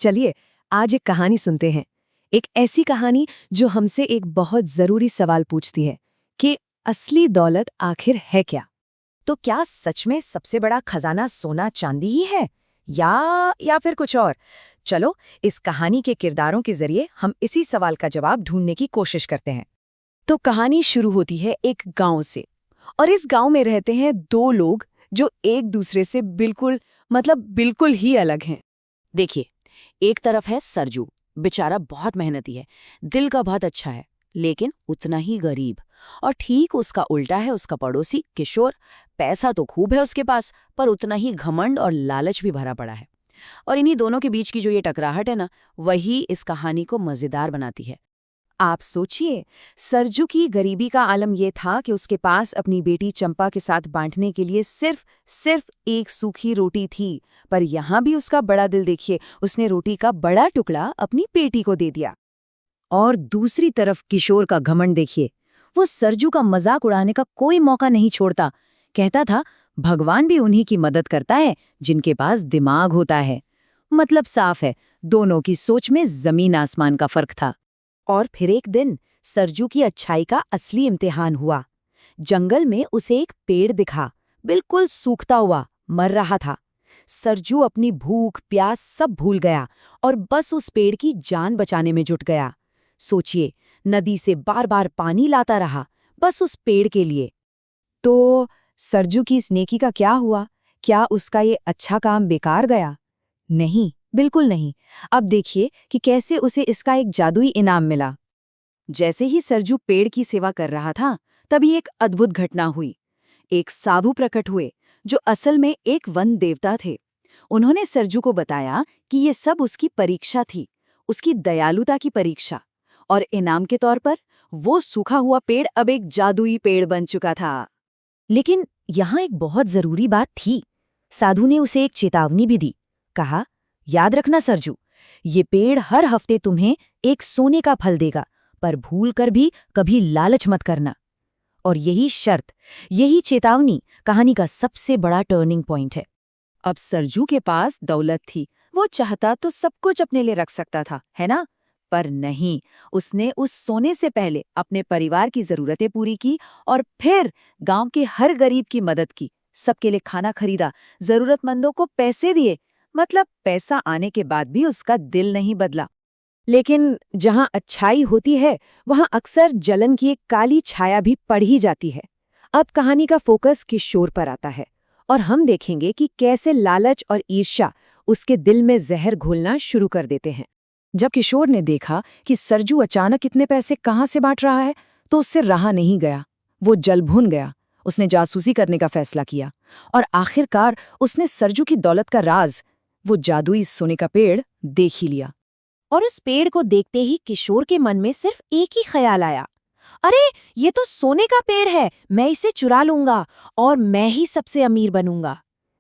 चलिए आज एक कहानी सुनते हैं। एक ऐसी कहानी जो हमसे एक बहुत जरूरी सवाल पूछती है कि असली दौलत आखिर है क्या। तो क्या सच में सबसे बड़ा खजाना सोना चांदी ही है या फिर कुछ और? चलो इस कहानी के किरदारों के जरिए हम इसी सवाल का जवाब ढूंढने की कोशिश करते हैं। तो कहानी शुरू होती है एक गांव से, और इस गांव में रहते हैं दो लोग जो एक दूसरे से बिल्कुल ही अलग हैं। देखिए, एक तरफ है सरजू, बेचारा बहुत मेहनती है, दिल का बहुत अच्छा है, लेकिन उतना ही गरीब। और ठीक उसका उल्टा है उसका पड़ोसी किशोर। पैसा तो खूब है उसके पास, पर उतना ही घमंड और लालच भी भरा पड़ा है। और इन्हीं दोनों के बीच की जो ये टकराहट है ना, वही इस कहानी को मजेदार बनाती है। आप सोचिए, सरजू की गरीबी का आलम यह था कि उसके पास अपनी बेटी चंपा के साथ बांटने के लिए सिर्फ एक सूखी रोटी थी। पर यहाँ भी उसका बड़ा दिल देखिए, उसने रोटी का बड़ा टुकड़ा अपनी बेटी को दे दिया। और दूसरी तरफ किशोर का घमंड देखिए, वो सरजू का मजाक उड़ाने का कोई मौका नहीं छोड़ता। कहता था भगवान भी उन्हीं की मदद करता है जिनके पास दिमाग होता है। मतलब साफ है, दोनों की सोच में जमीन आसमान का फर्क था। और फिर एक दिन सरजू की अच्छाई का असली इम्तिहान हुआ। जंगल में उसे एक पेड़ दिखा, बिल्कुल सूखता हुआ, मर रहा था। सरजू अपनी भूख प्यास सब भूल गया और बस उस पेड़ की जान बचाने में जुट गया। सोचिए, नदी से बार बार पानी लाता रहा, बस उस पेड़ के लिए। तो सरजू की इस नेकी का क्या हुआ? क्या उसका ये अच्छा काम बेकार गया? नहीं, बिल्कुल नहीं। अब देखिए कि कैसे उसे इसका एक जादुई इनाम मिला। जैसे ही सरजू पेड़ की सेवा कर रहा था, तभी एक अद्भुत घटना हुई। एक साधु प्रकट हुए जो असल में एक वन देवता थे। उन्होंने सरजू को बताया कि ये सब उसकी परीक्षा थी, उसकी दयालुता की परीक्षा। और इनाम के तौर पर वो सूखा हुआ पेड़ अब एक जादुई पेड़ बन चुका था। लेकिन यहाँ एक बहुत जरूरी बात थी। साधु ने उसे एक चेतावनी भी दी। कहा, याद रखना सरजू, ये पेड़ हर हफ्ते तुम्हें एक सोने का फल देगा, पर भूल कर भी कभी लालच मत करना। और यही शर्त, यही चेतावनी कहानी का सबसे बड़ा टर्निंग पॉइंट है। अब सरजू के पास दौलत थी, वो चाहता तो सब कुछ अपने लिए रख सकता था, है ना? पर नहीं, उसने उस सोने से पहले अपने परिवार की जरूरतें पूरी की और फिर गांव के हर गरीब की मदद की। सबके लिए खाना खरीदा, जरूरतमंदों को पैसे दिए। मतलब पैसा आने के बाद भी उसका दिल नहीं बदला। लेकिन जहां अच्छाई होती है, वहां अक्सर जलन की एक काली छाया भी पड़ ही जाती है। अब कहानी का फोकस किशोर पर आता है, और हम देखेंगे कि कैसे लालच और ईर्ष्या उसके दिल में जहर घोलना शुरू कर देते हैं। जब किशोर ने देखा कि सरजू अचानक इतने पैसे कहाँ से बांट रहा है, तो उससे रहा नहीं गया। वो जल भुन गया। उसने जासूसी करने का फैसला किया, और आखिरकार उसने सरजू की दौलत का राज, वो जादुई सोने का पेड़, देख ही लिया। और उस पेड़ को देखते ही किशोर के मन में सिर्फ एक ही ख्याल आया, अरे ये तो सोने का पेड़ है, मैं इसे चुरा लूंगा और मैं ही सबसे अमीर बनूंगा।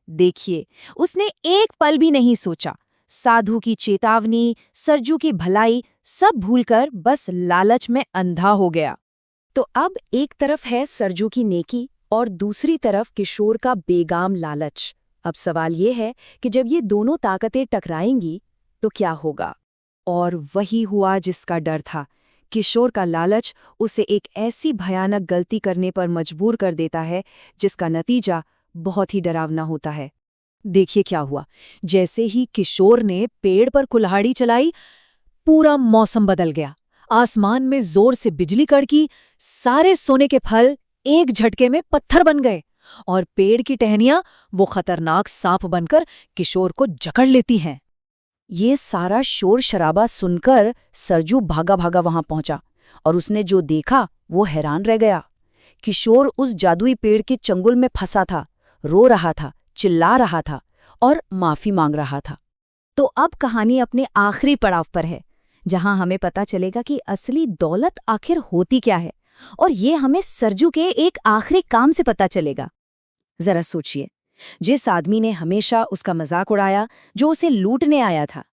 देखिए, उसने एक पल भी नहीं सोचा। साधु की चेतावनी, सरजू की भलाई, सब भूलकर बस लालच में अंधा हो गया। तो अब एक तरफ है सरजू की नेकी और दूसरी तरफ किशोर का बेगाम लालच। अब सवाल ये है कि जब ये दोनों ताकतें टकराएंगी तो क्या होगा? और वही हुआ जिसका डर था। किशोर का लालच उसे एक ऐसी भयानक गलती करने पर मजबूर कर देता है जिसका नतीजा बहुत ही डरावना होता है। देखिए क्या हुआ। जैसे ही किशोर ने पेड़ पर कुल्हाड़ी चलाई, पूरा मौसम बदल गया। आसमान में जोर से बिजली कड़की, सारे सोने के फल एक झटके में पत्थर बन गए, और पेड़ की टहनियां वो खतरनाक सांप बनकर किशोर को जकड़ लेती हैं। ये सारा शोर शराबा सुनकर सरजू भागा भागा वहां पहुंचा, और उसने जो देखा वो हैरान रह गया। किशोर उस जादुई पेड़ के चंगुल में फंसा था, रो रहा था, चिल्ला रहा था और माफी मांग रहा था। तो अब कहानी अपने आखिरी पड़ाव पर है, जहां हमें पता चलेगा कि असली दौलत आखिर होती क्या है, और ये हमें सरजू के एक आखिरी काम से पता चलेगा। जरा सोचिए, जिस आदमी ने हमेशा उसका मजाक उड़ाया, जो उसे लूटने आया था,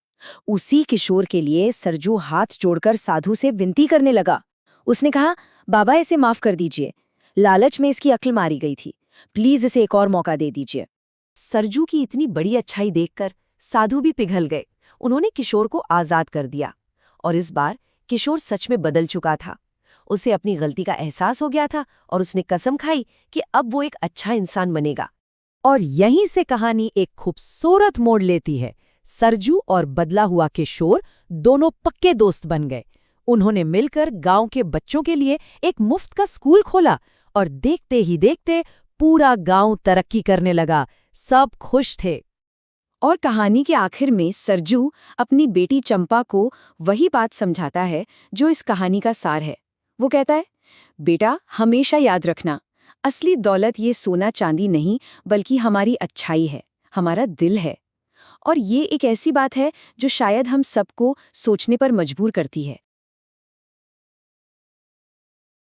उसी किशोर के लिए सरजू हाथ जोड़कर साधु से विनती करने लगा। उसने कहा, बाबा इसे माफ कर दीजिए, लालच में इसकी अक्ल मारी गई थी, प्लीज इसे एक और मौका दे दीजिए। सरजू की इतनी बड़ी अच्छाई देखकर साधु भी पिघल गए। उन्होंने किशोर को आज़ाद कर दिया। और इस बार किशोर सच में बदल चुका था। उसे अपनी गलती का एहसास हो गया था और उसने कसम खाई कि अब वो एक अच्छा इंसान बनेगा। और यहीं से कहानी एक खूबसूरत मोड़ लेती है। सरजू और बदला हुआ किशोर दोनों पक्के दोस्त बन गए। उन्होंने मिलकर गांव के बच्चों के लिए एक मुफ्त का स्कूल खोला और देखते ही देखते पूरा गांव तरक्की करने लगा। सब खुश थे। और कहानी के आखिर में सरजू अपनी बेटी चंपा को वही बात समझाता है जो इस कहानी का सार है। वो कहता है, बेटा हमेशा याद रखना, असली दौलत ये सोना चांदी नहीं बल्कि हमारी अच्छाई है, हमारा दिल है। और ये एक ऐसी बात है जो शायद हम सबको सोचने पर मजबूर करती है।